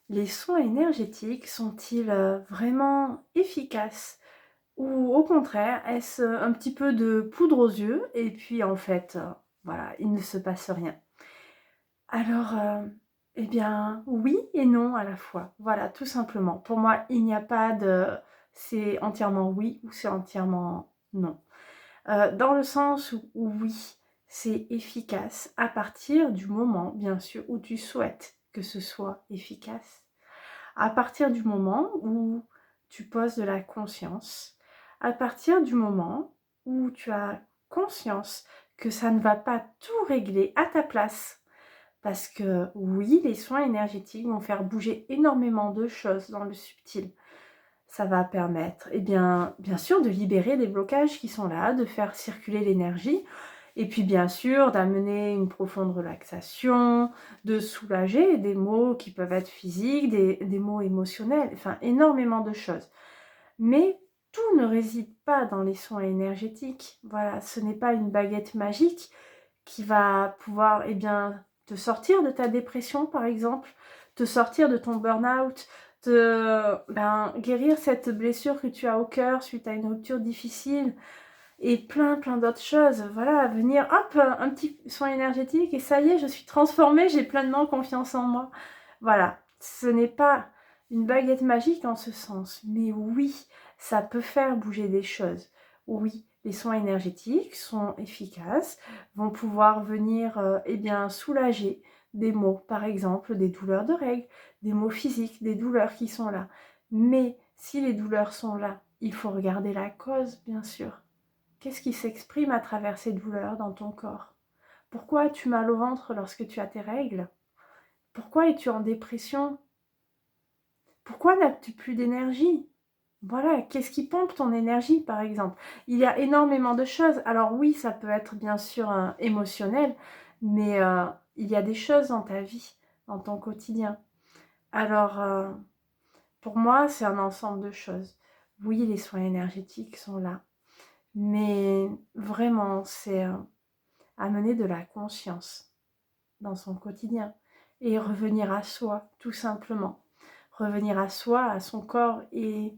Les soins énergétiques sont-ils vraiment efficaces ou au contraire, est-ce un petit peu de poudre aux yeux et puis en fait, voilà, il ne se passe rien? Alors, eh bien, oui et non à la fois. Voilà, tout simplement. Pour moi, il n'y a pas de c'est entièrement oui ou c'est entièrement non. Dans le sens où oui, c'est efficace à partir du moment, bien sûr, où tu souhaites que ce soit efficace. À partir du moment où tu poses de la conscience, à partir du moment où tu as conscience que ça ne va pas tout régler à ta place, parce que oui, les soins énergétiques vont faire bouger énormément de choses dans le subtil. Ça va permettre, eh bien sûr, de libérer des blocages qui sont là, de faire circuler l'énergie, et puis bien sûr d'amener une profonde relaxation, de soulager des maux qui peuvent être physiques, des maux émotionnels, enfin énormément de choses. Mais tout ne réside pas dans les soins énergétiques. Voilà, ce n'est pas une baguette magique qui va pouvoir te sortir de ta dépression par exemple, te sortir de ton burn-out, guérir cette blessure que tu as au cœur suite à une rupture difficile et plein d'autres choses. Voilà, venir, hop, un petit soin énergétique et ça y est, je suis transformée, j'ai pleinement confiance en moi. Voilà, ce n'est pas une baguette magique en ce sens, mais oui, ça peut faire bouger des choses. Oui, les soins énergétiques sont efficaces, vont pouvoir venir soulager des maux, par exemple des douleurs de règles, des maux physiques, des douleurs qui sont là. Mais si les douleurs sont là, il faut regarder la cause, bien sûr. Qu'est-ce qui s'exprime à travers ces douleurs dans ton corps? Pourquoi as-tu mal au ventre lorsque tu as tes règles? Pourquoi es-tu en dépression? Pourquoi n'as-tu plus d'énergie? Voilà, qu'est-ce qui pompe ton énergie, par exemple? Il y a énormément de choses. Alors oui, ça peut être bien sûr émotionnel, mais il y a des choses dans ta vie, dans ton quotidien. Alors, pour moi, c'est un ensemble de choses. Oui, les soins énergétiques sont là, mais vraiment, c'est amener de la conscience dans son quotidien et revenir à soi, tout simplement. Revenir à soi, à son corps et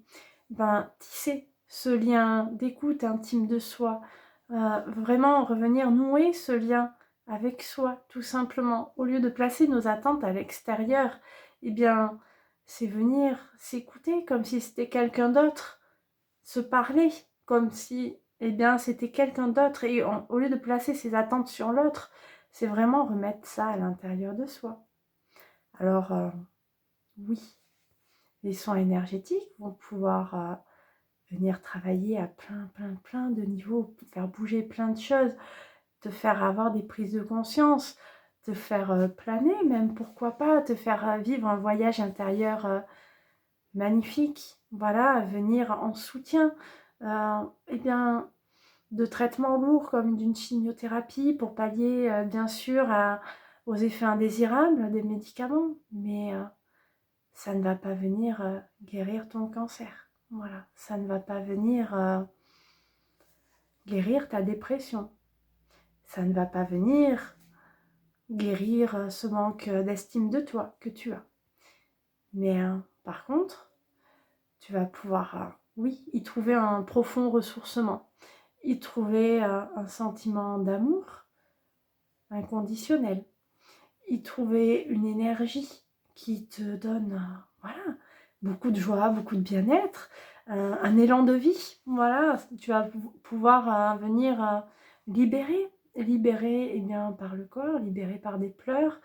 tisser ce lien d'écoute intime de soi. Vraiment revenir nouer ce lien avec soi, tout simplement. Au lieu de placer nos attentes à l'extérieur, eh bien, c'est venir s'écouter comme si c'était quelqu'un d'autre, se parler comme si c'était quelqu'un d'autre et au lieu de placer ses attentes sur l'autre, c'est vraiment remettre ça à l'intérieur de soi. Alors oui, les soins énergétiques vont pouvoir venir travailler à plein de niveaux, faire bouger plein de choses, te faire avoir des prises de conscience, te faire planer même, pourquoi pas, te faire vivre un voyage intérieur magnifique, voilà, venir en soutien, euh, eh bien, de traitements lourds comme d'une chimiothérapie pour pallier bien sûr aux effets indésirables des médicaments, mais ça ne va pas venir guérir ton cancer. Voilà, ça ne va pas venir guérir ta dépression. Ça ne va pas venir guérir ce manque d'estime de toi que tu as. Mais par contre, tu vas pouvoir, oui, y trouver un profond ressourcement, y trouver un sentiment d'amour inconditionnel, y trouver une énergie qui te donne, voilà, beaucoup de joie, beaucoup de bien-être, un élan de vie. Voilà, tu vas pouvoir venir libérer par le corps, libérer par des pleurs,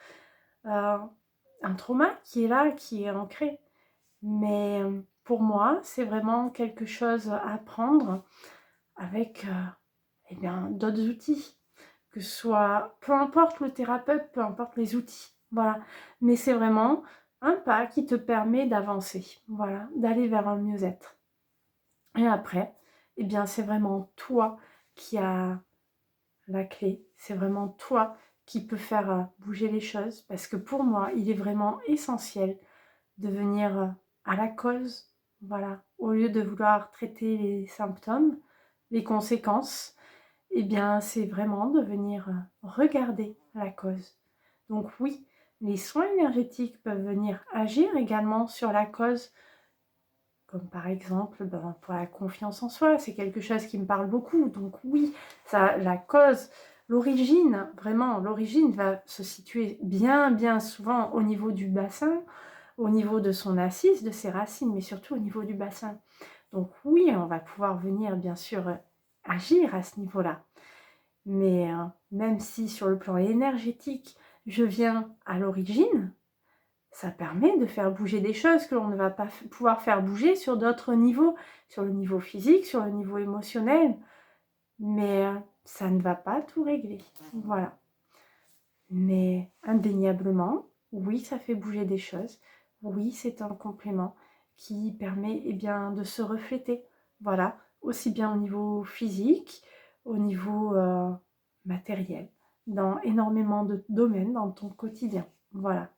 un trauma qui est là, qui est ancré. Mais pour moi, c'est vraiment quelque chose à prendre avec d'autres outils, que ce soit, peu importe le thérapeute, peu importe les outils, voilà. Mais c'est vraiment un pas qui te permet d'avancer, voilà, d'aller vers un mieux-être. Et après, c'est vraiment toi qui as la clé, c'est vraiment toi qui peux faire bouger les choses, parce que pour moi, il est vraiment essentiel de venir à la cause, voilà, au lieu de vouloir traiter les symptômes, les conséquences, c'est vraiment de venir regarder la cause. Donc oui, Les soins énergétiques peuvent venir agir également sur la cause, comme par exemple pour la confiance en soi. C'est quelque chose qui me parle beaucoup. Donc oui, ça, la cause, l'origine, vraiment, l'origine va se situer bien souvent au niveau du bassin, au niveau de son assise, de ses racines, mais surtout au niveau du bassin. Donc oui, on va pouvoir venir bien sûr agir à ce niveau-là. Mais même si sur le plan énergétique, je viens à l'origine, ça permet de faire bouger des choses que l'on ne va pas pouvoir faire bouger sur d'autres niveaux, sur le niveau physique, sur le niveau émotionnel, mais ça ne va pas tout régler. Voilà. Mais indéniablement, oui, ça fait bouger des choses. Oui, c'est un complément qui permet bien, de se refléter. Voilà, aussi bien au niveau physique, au niveau matériel, dans énormément de domaines dans ton quotidien. Voilà.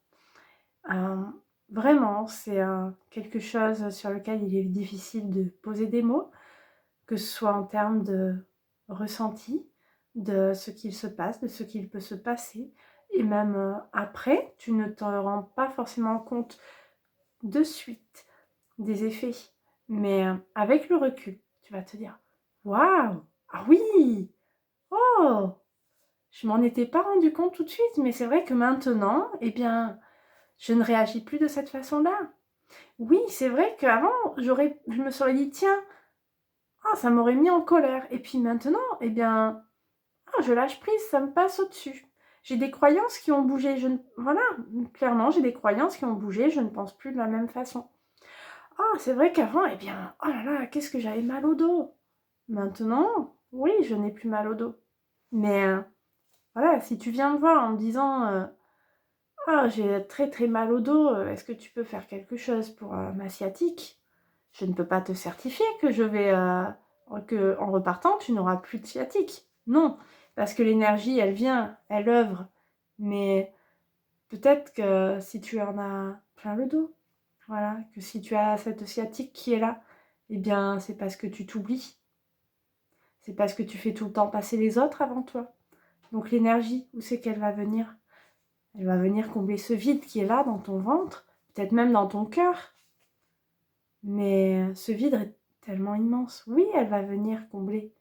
Euh, Vraiment, c'est quelque chose sur lequel il est difficile de poser des mots, que ce soit en termes de ressenti, de ce qu'il se passe, de ce qu'il peut se passer. Et même après, tu ne te rends pas forcément compte de suite des effets. Mais avec le recul, tu vas te dire, waouh, ah oui, oh, je m'en étais pas rendu compte tout de suite, mais c'est vrai que maintenant, eh bien, je ne réagis plus de cette façon-là. Oui, c'est vrai qu'avant, je me serais dit, tiens, ah, ça m'aurait mis en colère. Et puis maintenant, eh bien, ah, je lâche prise, ça me passe au-dessus. J'ai des croyances qui ont bougé. Voilà, clairement, j'ai des croyances qui ont bougé. Je ne pense plus de la même façon. Ah, c'est vrai qu'avant, eh bien, oh là là, qu'est-ce que j'avais mal au dos. Maintenant, oui, je n'ai plus mal au dos. Mais voilà, si tu viens me voir en me disant, ah, j'ai très mal au dos, est-ce que tu peux faire quelque chose pour ma sciatique? Je ne peux pas te certifier que que en repartant, tu n'auras plus de sciatique. Non, parce que l'énergie, elle vient, elle œuvre. Mais peut-être que si tu en as plein le dos, voilà, que si tu as cette sciatique qui est là, eh bien, c'est parce que tu t'oublies. C'est parce que tu fais tout le temps passer les autres avant toi. Donc l'énergie, où c'est qu'elle va venir? Elle va venir combler ce vide qui est là dans ton ventre, peut-être même dans ton cœur. Mais ce vide est tellement immense. Oui, elle va venir combler.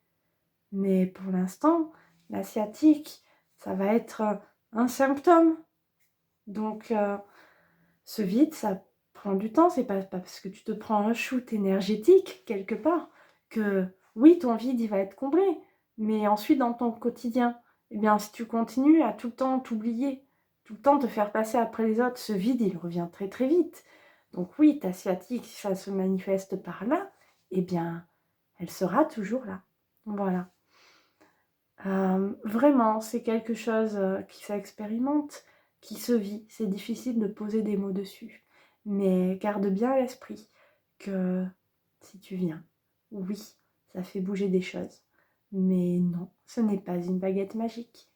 Mais pour l'instant, la sciatique, ça va être un symptôme. Donc, ce vide, ça prend du temps. C'est pas parce que tu te prends un shoot énergétique quelque part que, oui, ton vide, il va être comblé. Mais ensuite, dans ton quotidien, eh bien, si tu continues à tout le temps t'oublier, tout le temps te faire passer après les autres, ce vide, il revient très vite. Donc oui, ta sciatique, si ça se manifeste par là, eh bien, elle sera toujours là. Voilà. Vraiment, c'est quelque chose qui s'expérimente, qui se vit. C'est difficile de poser des mots dessus. Mais garde bien à l'esprit que si tu viens, oui, ça fait bouger des choses. Mais non, ce n'est pas une baguette magique.